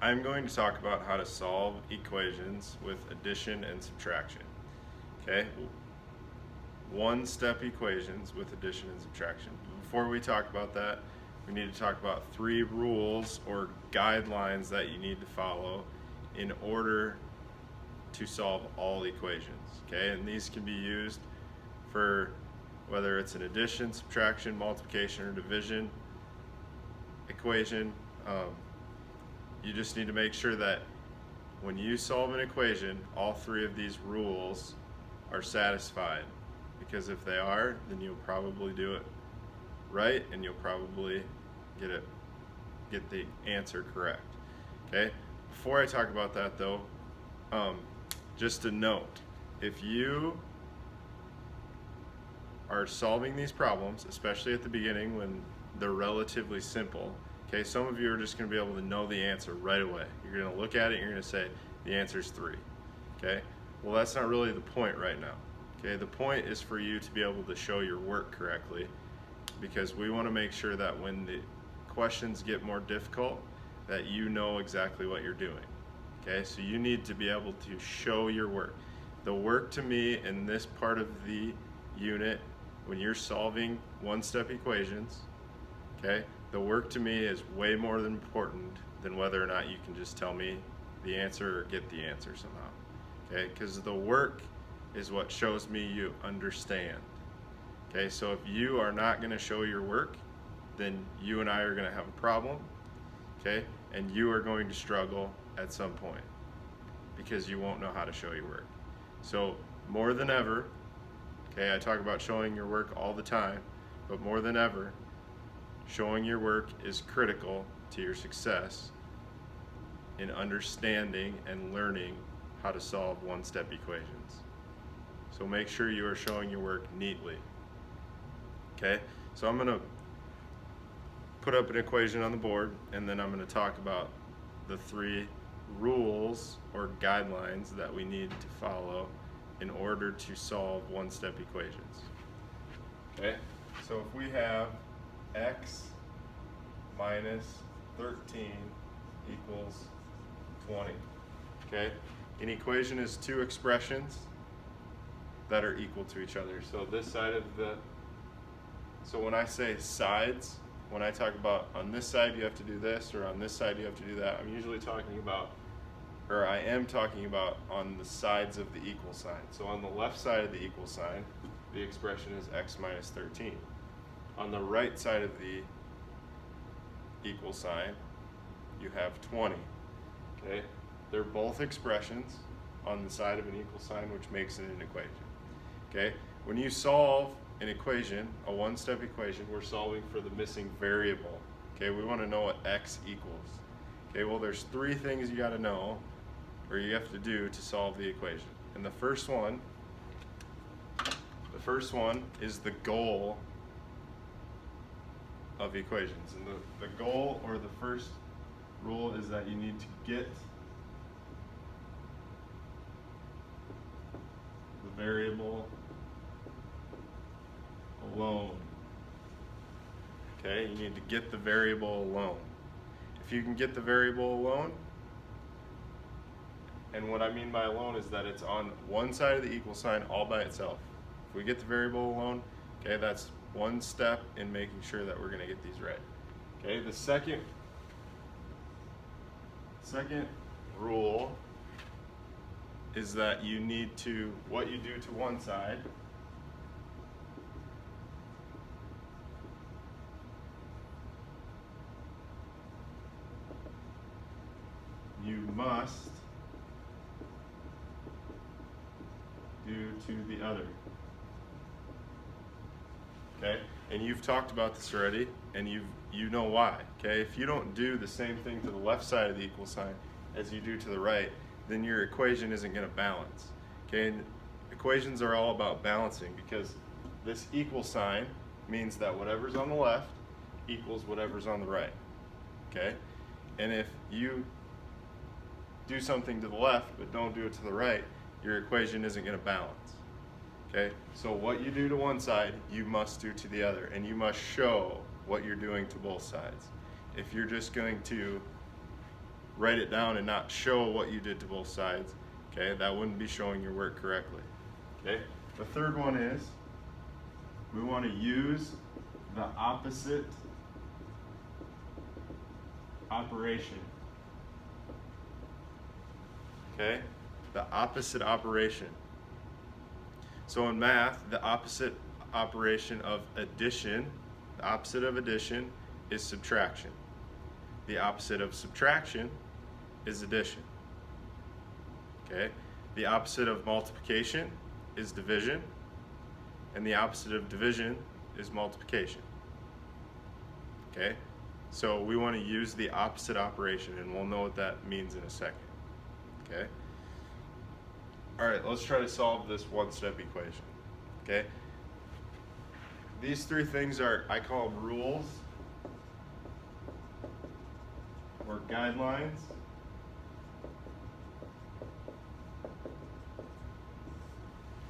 I'm going to talk about how to solve equations with addition and subtraction. Okay? One-step equations with addition and subtraction. Before we talk about that, we need to talk about 3 rules or guidelines that you need to follow in order to solve all equations. Okay? And these can be used for whether it's an addition, subtraction, multiplication, or division equation. You just need to make sure that when you solve an equation, all 3 of these rules are satisfied. Because if they are, then you'll probably do it right and you'll probably get the answer correct. Okay? Before I talk about that though, just a note, if you are solving these problems, especially at the beginning when they're relatively simple, okay, some of you are just going to be able to know the answer right away. You're going to look at it and you're going to say, the answer is 3. Okay? Well, that's not really the point right now. Okay? The point is for you to be able to show your work correctly, because we want to make sure that when the questions get more difficult, that you know exactly what you're doing. Okay? So you need to be able to show your work. The work to me in this part of the unit, when you're solving one-step equations, okay, the work to me is way more important than whether or not you can just tell me the answer or get the answer somehow. Okay, because the work is what shows me you understand. Okay, so if you are not going to show your work, then you and I are going to have a problem. Okay, and you are going to struggle at some point because you won't know how to show your work. So more than ever, okay, I talk about showing your work all the time, but more than ever, showing your work is critical to your success in understanding and learning how to solve one-step equations. So make sure you are showing your work neatly. Okay, so I'm going to put up an equation on the board and then I'm going to talk about the 3 rules or guidelines that we need to follow in order to solve one-step equations. Okay, so if we have x minus 13 equals 20. Okay, an equation is 2 expressions that are equal to each other. So this side of so when I say sides, when I talk about on this side you have to do this or on this side you have to do that, I'm usually talking about, or I am talking about on the sides of the equal sign. So on the left side of the equal sign, the expression is x minus 13. On the right side of the equal sign, you have 20. Okay? They're both expressions on the side of an equal sign, which makes it an equation. Okay? When you solve an equation, a one-step equation, we're solving for the missing variable. Okay? We want to know what x equals. Okay? Well, there's 3 things you got to know, or you have to do to solve the equation. And the first one is the goal of equations. And the goal, or the first rule, is that you need to get the variable alone. Okay, you need to get the variable alone. If you can get the variable alone, and what I mean by alone is that it's on one side of the equal sign all by itself. If we get the variable alone, okay, that's one step in making sure that we're going to get these right. Okay, the second rule is that you need to, what you do to one side, you must do to the other. Okay, and you've talked about this already, and you know why. Okay, if you don't do the same thing to the left side of the equal sign as you do to the right, then your equation isn't going to balance. Okay, and equations are all about balancing, because this equal sign means that whatever's on the left equals whatever's on the right. Okay, and if you do something to the left but don't do it to the right, your equation isn't going to balance. Okay, so what you do to one side, you must do to the other, and you must show what you're doing to both sides. If you're just going to write it down and not show what you did to both sides, okay, that wouldn't be showing your work correctly. Okay. The third one is we want to use the opposite operation. Okay? The opposite operation. So in math, the opposite operation of addition, the opposite of addition is subtraction. The opposite of subtraction is addition. Okay? The opposite of multiplication is division, and the opposite of division is multiplication. Okay? So we want to use the opposite operation, and we'll know what that means in a second. Okay? All right, let's try to solve this one-step equation. Okay? These three things are, I call them rules or guidelines.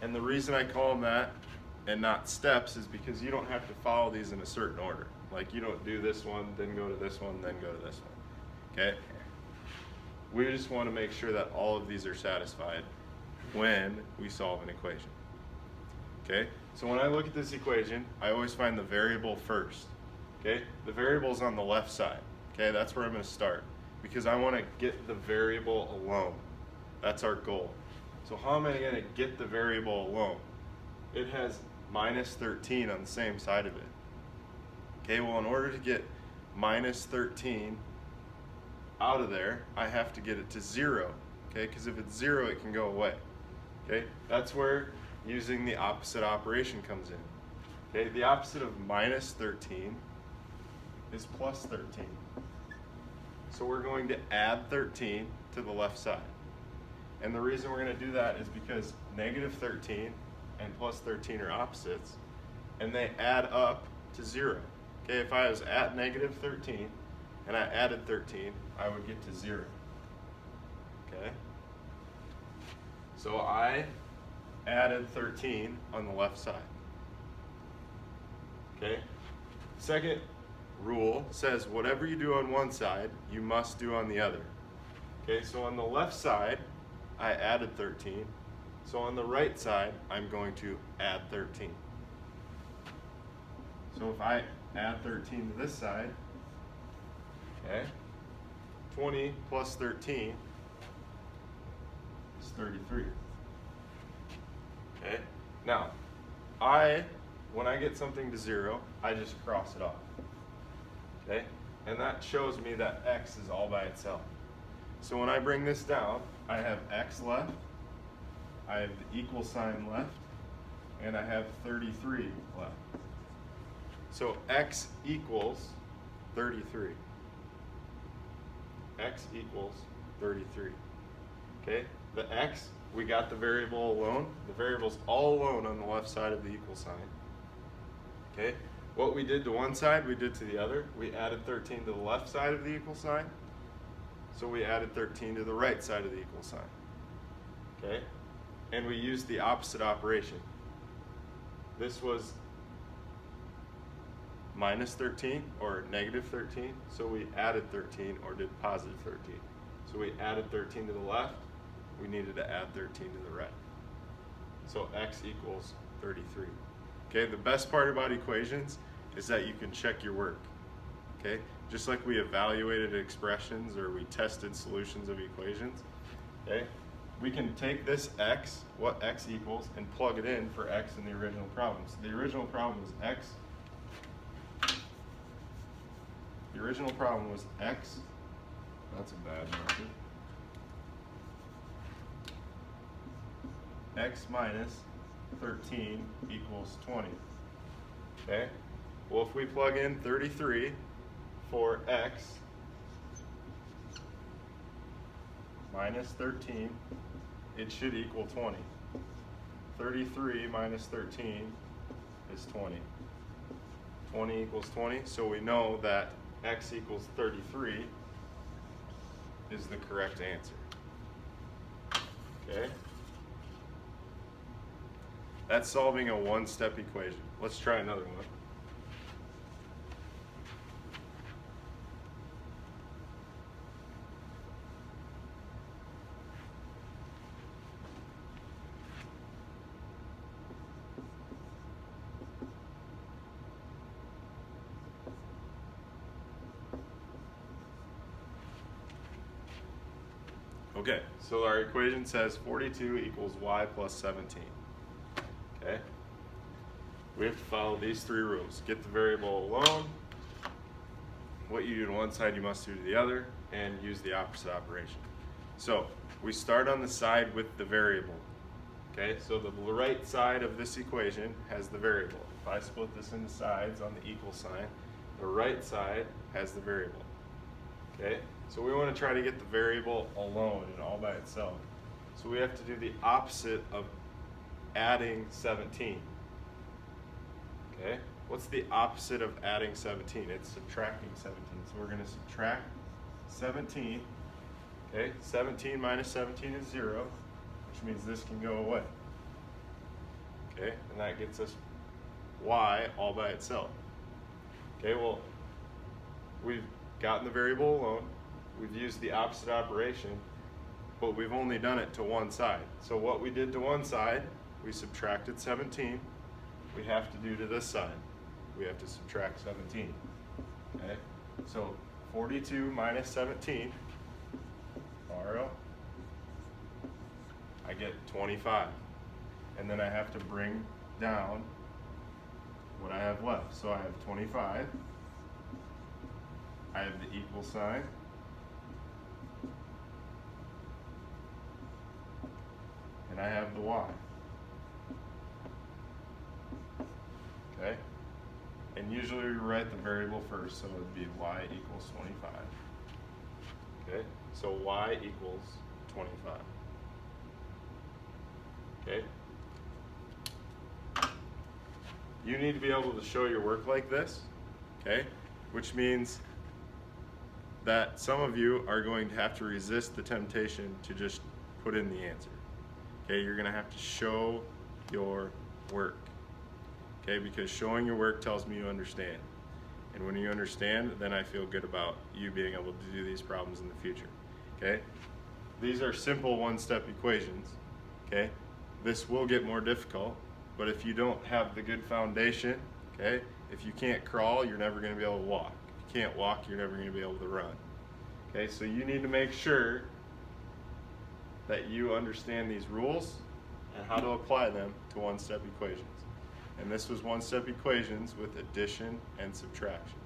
And the reason I call them that and not steps is because you don't have to follow these in a certain order. Like you don't do this one, then go to this one, then go to this one. Okay? We just want to make sure that all of these are satisfied when we solve an equation. Okay? So when I look at this equation, I always find the variable first. Okay? The variable is on the left side. Okay? That's where I'm going to start because I want to get the variable alone. That's our goal. So how am I going to get the variable alone? It has minus 13 on the same side of it. Okay, well in order to get minus 13 out of there, I have to get it to 0. Okay, because if it's 0, it can go away. Okay, that's where using the opposite operation comes in. Okay, the opposite of minus 13 is plus 13. So we're going to add 13 to the left side. And the reason we're going to do that is because negative 13 and plus 13 are opposites, and they add up to 0. Okay, if I was at negative 13 and I added 13, I would get to 0. Okay? So I added 13 on the left side. Okay? Second rule says whatever you do on one side, you must do on the other. Okay, so on the left side, I added 13. So on the right side, I'm going to add 13. So if I add 13 to this side, okay, 20 plus 13 is 33. Okay, now, when I get something to 0, I just cross it off. Okay, and that shows me that x is all by itself. So when I bring this down, I have x left, I have the equal sign left, and I have 33 left. So x equals 33. X equals 33. Okay, the x, we got the variable alone. The variable's all alone on the left side of the equal sign. Okay, what we did to one side, we did to the other. We added 13 to the left side of the equal sign. So we added 13 to the right side of the equal sign. Okay, and we used the opposite operation. This was minus 13 or negative 13, so we added 13 or did positive 13. So we added 13 to the left, we needed to add 13 to the right. So x equals 33. Okay, the best part about equations is that you can check your work. Okay, just like we evaluated expressions or we tested solutions of equations, okay, we can take this x, what x equals, and plug it in for x in the original problem. So the original problem was x. The original problem was x. That's a bad marker. X minus 13 equals 20. Okay? Well, if we plug in 33 for x minus 13, it should equal 20. 33 minus 13 is 20. 20 equals 20, so we know that x equals 33 is the correct answer. Okay? That's solving a one-step equation. Let's try another one. Okay, so our equation says 42 equals y plus 17. Okay? We have to follow these three rules. Get the variable alone. What you do to one side, you must do to the other, and use the opposite operation. So we start on the side with the variable. Okay, so the right side of this equation has the variable. If I split this into sides on the equal sign, the right side has the variable. Okay, so we want to try to get the variable alone and all by itself. So we have to do the opposite of adding 17. Okay, what's the opposite of adding 17? It's subtracting 17. So we're going to subtract 17. Okay, 17 minus 17 is 0, which means this can go away. Okay, and that gets us y all by itself. Okay, well, we've gotten the variable alone, we've used the opposite operation, but we've only done it to one side. So what we did to one side, we subtracted 17. We have to do to this side. We have to subtract 17. Okay, so 42 minus 17, borrow, I get 25. And then I have to bring down what I have left. So I have 25. I have the equal sign. And I have the y. Okay? And usually we write the variable first, so it would be y equals 25. Okay? So y equals 25. Okay? You need to be able to show your work like this, okay? Which means that some of you are going to have to resist the temptation to just put in the answer. Okay, you're gonna have to show your work. Okay, because showing your work tells me you understand. And when you understand, then I feel good about you being able to do these problems in the future. Okay? These are simple one-step equations. Okay? This will get more difficult. But if you don't have the good foundation, okay, if you can't crawl, you're never going to be able to walk. If you can't walk, you're never going to be able to run. Okay, so you need to make sure that you understand these rules and how to apply them to one-step equations. And this was one-step equations with addition and subtraction.